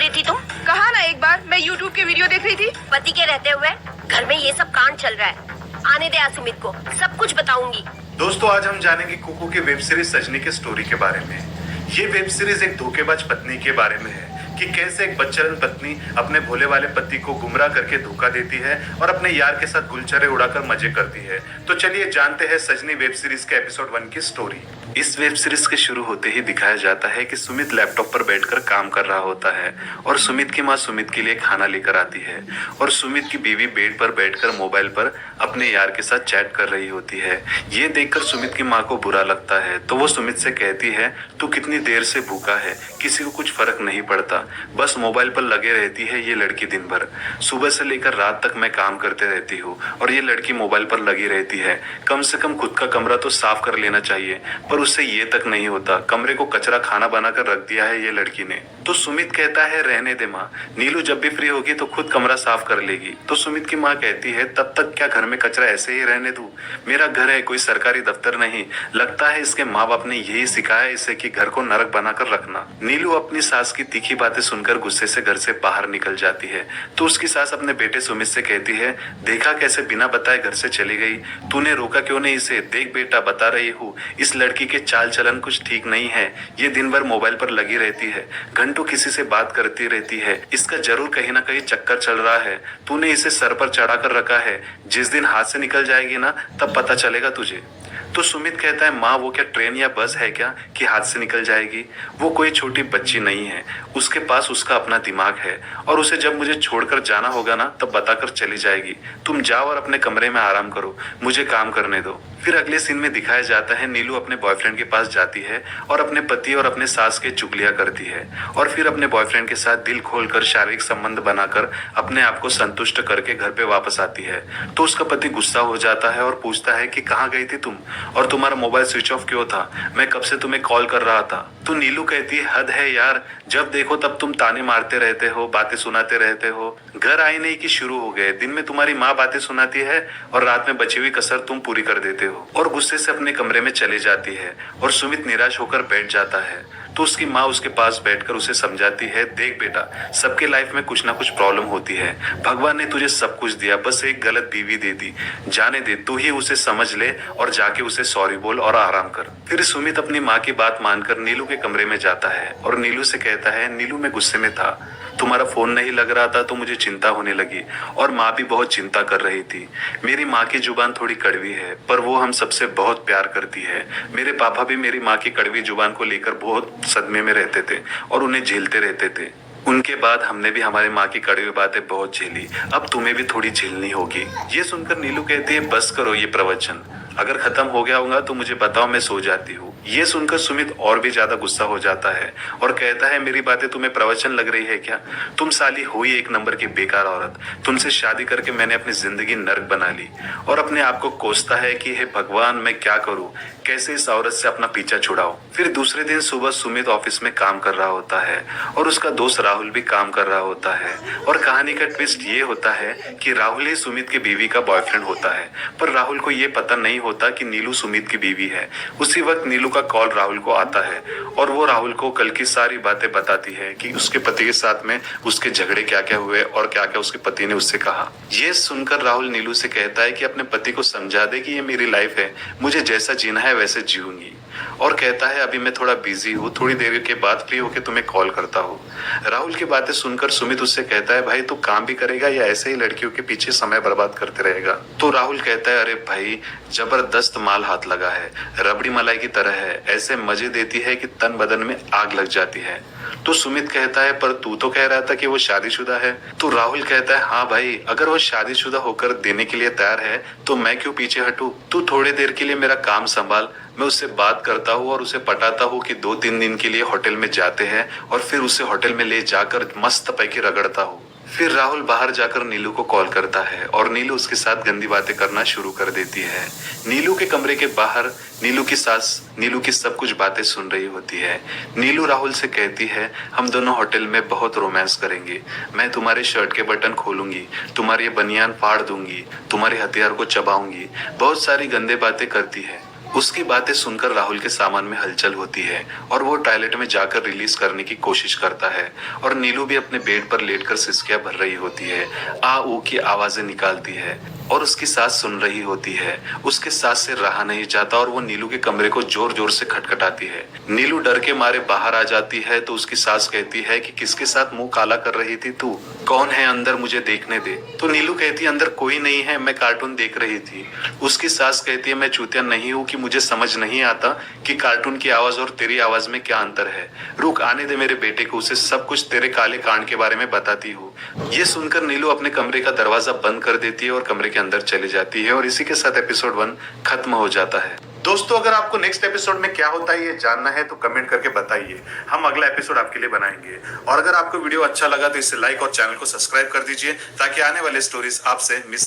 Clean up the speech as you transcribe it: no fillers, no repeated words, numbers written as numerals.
रही थी तुम? कहा ना एक बार, मैं YouTube के वीडियो देख रही थी। पति के रहते हुए घर में ये सब कांड चल रहा है। आने दे आसुमित को, सब कुछ बताऊंगी। दोस्तों, आज हम जानेंगे कुकू की वेब सीरीज सजनी के स्टोरी के बारे में। ये वेब सीरीज एक धोखेबाज पत्नी के बारे में है कि कैसे एक बदचलन पत्नी अपने भोले वाले पति को गुमराह करके धोखा देती है और अपने यार के साथ गुलछरे उड़ाकर मजे करती है। तो चलिए जानते हैं सजनी वेब सीरीज के एपिसोड 1 की स्टोरी। इस वेब सीरीज के शुरू होते ही दिखाया जाता है कि सुमित लैपटॉप पर बैठकर काम कर रहा होता है और सुमित की माँ सुमित के लिए खाना लेकर आती है और सुमित की बीवी बेड पर बैठकर मोबाइल पर अपने यार के साथ चैट कर रही होती है। ये देखकर सुमित की माँ को बुरा लगता है तो वो सुमित से कहती है, तू कितनी देर से भूखा है, किसी को कुछ फर्क नहीं पड़ता, बस मोबाइल पर लगे रहती है ये लड़की दिन भर। सुबह से लेकर रात तक मैं काम करते रहती हूँ और ये लड़की मोबाइल पर लगी रहती है। कम से कम खुद का कमरा तो साफ कर लेना चाहिए, पर उससे ये तक नहीं होता। कमरे को कचरा खाना बनाकर रख दिया है ये लड़की ने। तो सुमित कहता है, रहने दे माँ, नीलू जब भी फ्री होगी तो खुद कमरा साफ कर लेगी। तो सुमित की माँ कहती है, तब तक क्या घर में कचरा ऐसे ही रहने दूं? मेरा घर है, कोई सरकारी दफ्तर नहीं। लगता है इसके माँ बाप ने यही सिखाया इसे कि घर को नरक बनाकर रखना। नीलू अपनी सास की तीखी बातें सुनकर गुस्से से घर से बाहर निकल जाती है। तो उसकी सास अपने बेटे सुमित से कहती है, देखा कैसे बिना बताए घर से चली गई, तूने रोका क्यों नहीं इसे? देख बेटा, बता रही हूँ, इस लड़की के चाल चलन कुछ ठीक नहीं है। ये दिन भर मोबाइल पर लगी रहती है, घंटों किसी से बात करती रहती है। इसका जरूर कहीं ना कहीं चक्कर चल रहा है। तूने इसे सर पर चढ़ा कर रखा है, जिस दिन हाथ से निकल जाएगी ना तब पता चलेगा तुझे। तो सुमित कहता है, माँ वो क्या ट्रेन या बस है क्या कि हाथ से निकल जाएगी? वो कोई छोटी बच्ची नहीं है, उसके पास उसका अपना दिमाग है और उसे जब मुझे छोड़कर जाना होगा ना तब बताकर चली जाएगी। तुम जाओ और अपने कमरे में आराम करो, मुझे काम करने दो। फिर अगले सीन में दिखाया जाता है, नीलू अपने बॉयफ्रेंड के पास जाती है और अपने पति और अपने सास के चुगलियां करती है और फिर अपने बॉयफ्रेंड के साथ दिल खोलकर शारीरिक संबंध बनाकर अपने आप को संतुष्ट करके घर पे वापस आती है। तो उसका पति गुस्सा हो जाता है और पूछता है कि कहाँ गई थी तुम और तुम्हारा मोबाइल स्विच ऑफ क्यों था? मैं कब से तुम्हें कॉल कर रहा था। तो नीलू कहती है, हद है यार, जब देखो तब तुम ताने मारते रहते हो, बातें सुनाते रहते हो। घर आए नहीं कि शुरू हो गए। दिन में तुम्हारी माँ बातें सुनाती है और रात में बची हुई कसर तुम पूरी कर देते हो। और गुस्से से अपने कमरे में चली जाती है और सुमित निराश होकर बैठ जाता है। तो उसकी माँ उसके पास बैठकर उसे समझाती है, देख बेटा, सबके लाइफ में कुछ ना कुछ प्रॉब्लम होती है। भगवान ने तुझे सब कुछ दिया, बस एक गलत बीवी दे दी। जाने दे, तू ही उसे समझ ले और जाके उसे सॉरी बोल और आराम कर। फिर सुमित अपनी माँ की बात मानकर नीलू के कमरे में जाता है और नीलू से कहता है, नीलू मैं गुस्से में था, तुम्हारा फोन नहीं लग रहा था तो मुझे चिंता होने लगी और माँ भी बहुत चिंता कर रही थी। मेरी माँ की जुबान थोड़ी कड़वी है पर वो हम सबसे बहुत प्यार करती है। मेरे पापा भी मेरी माँ की कड़वी जुबान को लेकर बहुत सदमे में रहते थे और उन्हें झेलते रहते थे। उनके बाद हमने भी हमारी माँ की कड़वी बातें बहुत झेली, अब तुम्हें भी थोड़ी झेलनी होगी। ये सुनकर नीलू कहती है, बस करो ये प्रवचन, अगर खत्म हो गया होगा तो मुझे बताओ, मैं सो जाती हूँ। ये सुनकर सुमित और भी ज्यादा गुस्सा हो जाता है और कहता है, मेरी बातें तुम्हें प्रवचन लग रही है क्या? तुम साली हो ही एक नंबर की बेकार औरत। तुमसे शादी करके मैंने अपनी जिंदगी नर्क बना ली। और अपने आप को कोसता है कि हे भगवान, मैं क्या करूं, कैसे इस औरत से अपना पीछा छुड़ाऊं। फिर दूसरे दिन सुबह सुमित ऑफिस में काम कर रहा होता है और उसका दोस्त राहुल भी काम कर रहा होता है और कहानी का ट्विस्ट ये होता है कि राहुल ही सुमित की बीवी का बॉयफ्रेंड होता है, पर राहुल को ये पता नहीं होता कि नीलू सुमित की बीवी है। उसी वक्त नीलू का कॉल राहुल को आता है और वो राहुल को कल की सारी बातें बताती है कि उसके पति के साथ में उसके झगड़े क्या क्या हुए और क्या क्या उसके पति ने उससे कहा। ये सुनकर राहुल नीलू से कहता है कि अपने पति को समझा दे कि ये मेरी लाइफ है, मुझे जैसा जीना है वैसे जीऊंगी। और कहता है, अभी मैं थोड़ा बिजी हूँ, थोड़ी देर के बाद फ्री होके तुम्हें कॉल करता हूँ। राहुल की बातें सुनकर सुमित उससे कहता है, भाई तू काम भी करेगा या ऐसे ही लड़कियों के पीछे समय बर्बाद करते रहेगा? तो राहुल कहता है, अरे भाई, जबरदस्त माल हाथ लगा है, रबड़ी मलाई की तरह है, ऐसे मजे देती है कि तन बदन में आग लग जाती है। तो सुमित कहता है, पर तू तो कह रहा था कि वो शादीशुदा है। तो राहुल कहता है, हाँ भाई, अगर वो शादीशुदा होकर देने के लिए तैयार है तो मैं क्यों पीछे हटूं? तू थोड़ी देर के लिए मेरा काम संभाल, मैं उससे बात करता हूँ और उसे पटाता हूँ कि 2-3 दिन के लिए होटल में जाते हैं और फिर उसे होटल में ले जाकर मस्त पैकी रगड़ता हूँ। फिर राहुल बाहर जाकर नीलू को कॉल करता है और नीलू उसके साथ गंदी बातें करना शुरू कर देती है। नीलू के कमरे के बाहर नीलू की सास नीलू की सब कुछ बातें सुन रही होती है। नीलू राहुल से कहती है, हम दोनों होटल में बहुत रोमांस करेंगे, मैं तुम्हारे शर्ट के बटन खोलूंगी, तुम्हारी बनियान फाड़ दूंगी, तुम्हारे हथियार को चबाऊंगी, बहुत सारी गंदे बातें करती है। उसकी बातें सुनकर राहुल के सामान में हलचल होती है और वो टॉयलेट में जाकर रिलीज करने की कोशिश करता है और नीलू भी अपने बेड पर लेटकर सिसकियां भर रही होती है, आ ऊ की आवाजें निकालती है और उसकी सास सुन रही होती है। उसके सास से रहा नहीं जाता और वो नीलू के कमरे को जोर जोर से खटखटाती है। नीलू डर के मारे बाहर आ जाती है तो उसकी सास कहती है कि किसके साथ मुंह काला कर रही थी तू, कौन है अंदर, मुझे देखने दे। तो नीलू कहती है अंदर कोई नहीं है, मैं कार्टून देख रही थी। उसकी सास कहती है मैं चूतिया नहीं हूँ कि मुझे समझ नहीं आता कि कार्टून की आवाज और तेरी आवाज में क्या अंतर है। रुक, आने दे मेरे बेटे को, उसे सब कुछ तेरे काले कांड के बारे में बताती हूँ। ये सुनकर नीलू अपने कमरे का दरवाजा बंद कर देती है और कमरे के अंदर चली जाती है और इसी के साथ एपिसोड 1 खत्म हो जाता है। दोस्तों, अगर आपको नेक्स्ट एपिसोड में क्या होता है ये जानना है तो कमेंट करके बताइए, हम अगला एपिसोड आपके लिए बनाएंगे। और अगर आपको वीडियो अच्छा लगा तो इसे लाइक और चैनल को सब्सक्राइब कर दीजिए ताकि आने वाले स्टोरीज आपसे मिस